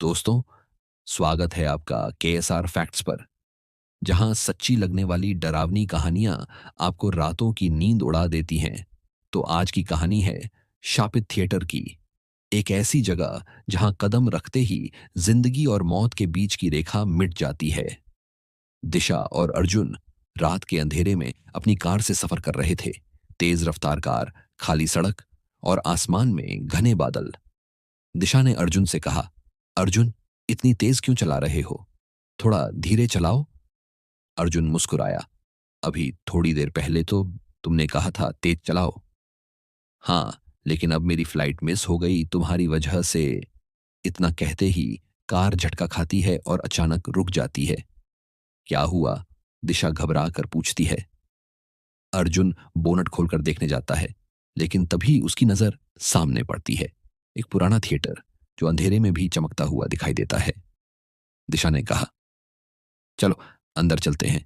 दोस्तों, स्वागत है आपका केएसआर फैक्ट्स पर, जहां सच्ची लगने वाली डरावनी कहानियां आपको रातों की नींद उड़ा देती हैं। तो आज की कहानी है शापित थिएटर की। एक ऐसी जगह जहां कदम रखते ही जिंदगी और मौत के बीच की रेखा मिट जाती है। दिशा और अर्जुन रात के अंधेरे में अपनी कार से सफर कर रहे थे। तेज रफ्तार कार, खाली सड़क और आसमान में घने बादल। दिशा ने अर्जुन से कहा, अर्जुन, इतनी तेज क्यों चला रहे हो? थोड़ा धीरे चलाओ। अर्जुन मुस्कुराया, अभी थोड़ी देर पहले तो तुमने कहा था तेज चलाओ। हाँ, लेकिन अब मेरी फ्लाइट मिस हो गई तुम्हारी वजह से। इतना कहते ही कार झटका खाती है और अचानक रुक जाती है। क्या हुआ? दिशा घबरा कर पूछती है। अर्जुन बोनट खोलकर देखने जाता है, लेकिन तभी उसकी नजर सामने पड़ती है। एक पुराना थिएटर जो अंधेरे में भी चमकता हुआ दिखाई देता है। दिशा ने कहा, चलो अंदर चलते हैं,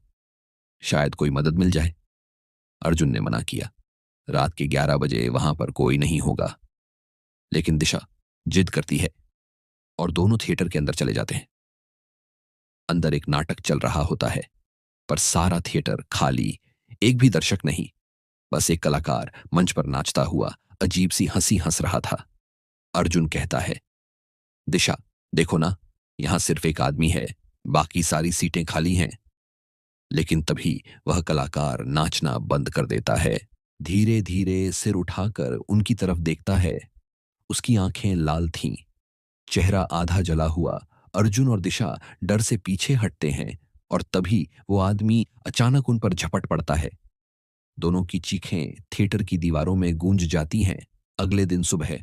शायद कोई मदद मिल जाए। अर्जुन ने मना किया, रात के 11 बजे वहां पर कोई नहीं होगा। लेकिन दिशा जिद करती है और दोनों थिएटर के अंदर चले जाते हैं। अंदर एक नाटक चल रहा होता है, पर सारा थिएटर खाली, एक भी दर्शक नहीं। बस एक कलाकार मंच पर नाचता हुआ अजीब सी हंसी हंस रहा था। अर्जुन कहता है, दिशा देखो ना, यहां सिर्फ एक आदमी है, बाकी सारी सीटें खाली हैं। लेकिन तभी वह कलाकार नाचना बंद कर देता है। धीरे धीरे सिर उठाकर उनकी तरफ देखता है। उसकी आंखें लाल थीं, चेहरा आधा जला हुआ। अर्जुन और दिशा डर से पीछे हटते हैं और तभी वो आदमी अचानक उन पर झपट पड़ता है। दोनों की चीखें थिएटर की दीवारों में गूंज जाती हैं। अगले दिन सुबह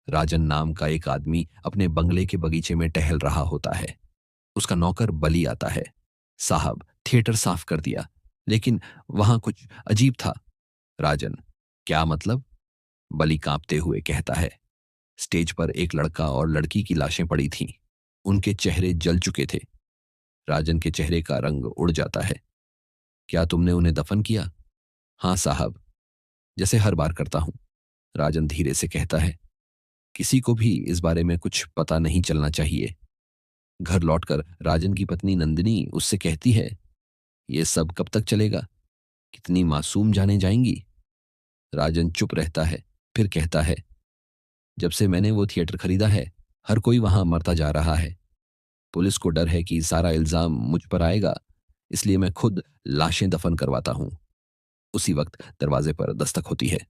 राजन नाम का एक आदमी अपने बंगले के बगीचे में टहल रहा होता है। उसका नौकर बली आता है, साहब थिएटर साफ कर दिया, लेकिन वहां कुछ अजीब था। राजन, क्या मतलब? बली कांपते हुए कहता है, स्टेज पर एक लड़का और लड़की की लाशें पड़ी थीं। उनके चेहरे जल चुके थे। राजन के चेहरे का रंग उड़ जाता है। क्या तुमने उन्हें दफन किया? हाँ साहब, जैसे हर बार करता हूं। राजन धीरे से कहता है, किसी को भी इस बारे में कुछ पता नहीं चलना चाहिए। घर लौटकर राजन की पत्नी नंदिनी उससे कहती है, ये सब कब तक चलेगा? कितनी मासूम जाने जाएंगी? राजन चुप रहता है, फिर कहता है, जब से मैंने वो थिएटर खरीदा है, हर कोई वहां मरता जा रहा है। पुलिस को डर है कि सारा इल्जाम मुझ पर आएगा, इसलिए मैं खुद लाशें दफन करवाता हूं। उसी वक्त दरवाजे पर दस्तक होती है।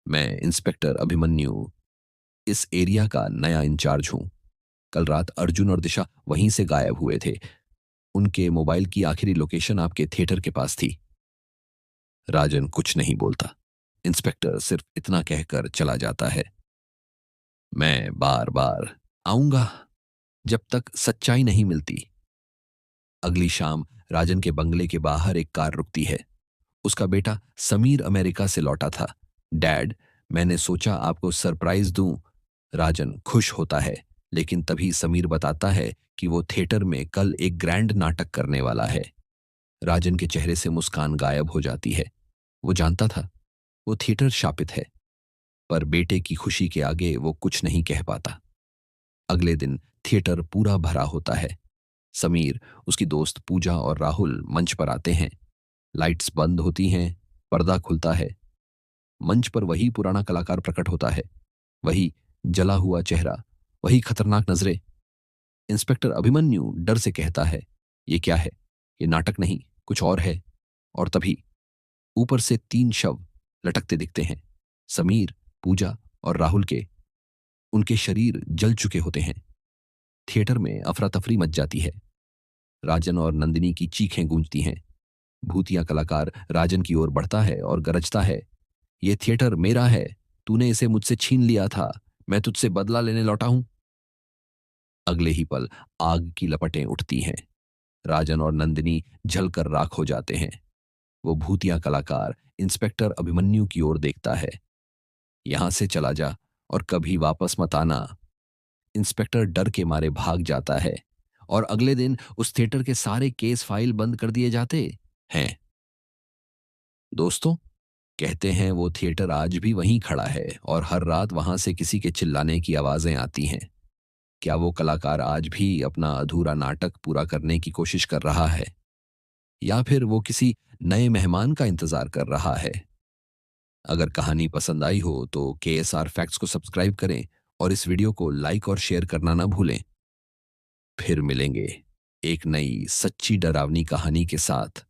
मैं इंस्पेक्टर अभिमन्यु, इस एरिया का नया इंचार्ज हूं। कल रात अर्जुन और दिशा वहीं से गायब हुए थे। उनके मोबाइल की आखिरी लोकेशन आपके थिएटर के पास थी। राजन कुछ नहीं बोलता। इंस्पेक्टर सिर्फ इतना कहकर चला जाता है, मैं बार बार आऊंगा जब तक सच्चाई नहीं मिलती। अगली शाम राजन के बंगले के बाहर एक कार रुकती है। उसका बेटा समीर अमेरिका से लौटा था। डैड, मैंने सोचा आपको सरप्राइज दूं। राजन खुश होता है, लेकिन तभी समीर बताता है कि वो थिएटर में कल एक ग्रैंड नाटक करने वाला है। राजन के चेहरे से मुस्कान गायब हो जाती है। वो जानता था वो थिएटर शापित है, पर बेटे की खुशी के आगे वो कुछ नहीं कह पाता। अगले दिन थिएटर पूरा भरा होता है। समीर, उसकी दोस्त पूजा और राहुल मंच पर आते हैं। लाइट्स बंद होती हैं, पर्दा खुलता है। मंच पर वही पुराना कलाकार प्रकट होता है, वही जला हुआ चेहरा, वही खतरनाक नजरें। इंस्पेक्टर अभिमन्यु डर से कहता है, ये क्या है? ये नाटक नहीं, कुछ और है। और तभी ऊपर से 3 शव लटकते दिखते हैं। समीर, पूजा और राहुल के। उनके शरीर जल चुके होते हैं। थिएटर में अफरा तफरी मच जाती है। राजन और नंदिनी की चीखें गूंजती हैं। भूतिया कलाकार राजन की ओर बढ़ता है और गरजता है, ये थिएटर मेरा है, तूने इसे मुझसे छीन लिया था, मैं तुझसे बदला लेने लौटा हूं। अगले ही पल आग की लपटें उठती हैं। राजन और नंदिनी जलकर राख हो जाते हैं। वो भूतिया कलाकार इंस्पेक्टर अभिमन्यु की ओर देखता है, यहां से चला जा और कभी वापस मत आना। इंस्पेक्टर डर के मारे भाग जाता है और अगले दिन उस थिएटर के सारे केस फाइल बंद कर दिए जाते हैं। दोस्तों, कहते हैं वो थिएटर आज भी वहीं खड़ा है और हर रात वहां से किसी के चिल्लाने की आवाजें आती हैं। क्या वो कलाकार आज भी अपना अधूरा नाटक पूरा करने की कोशिश कर रहा है, या फिर वो किसी नए मेहमान का इंतजार कर रहा है? अगर कहानी पसंद आई हो तो KSR फैक्ट्स को सब्सक्राइब करें और इस वीडियो को लाइक और शेयर करना ना भूलें। फिर मिलेंगे एक नई सच्ची डरावनी कहानी के साथ।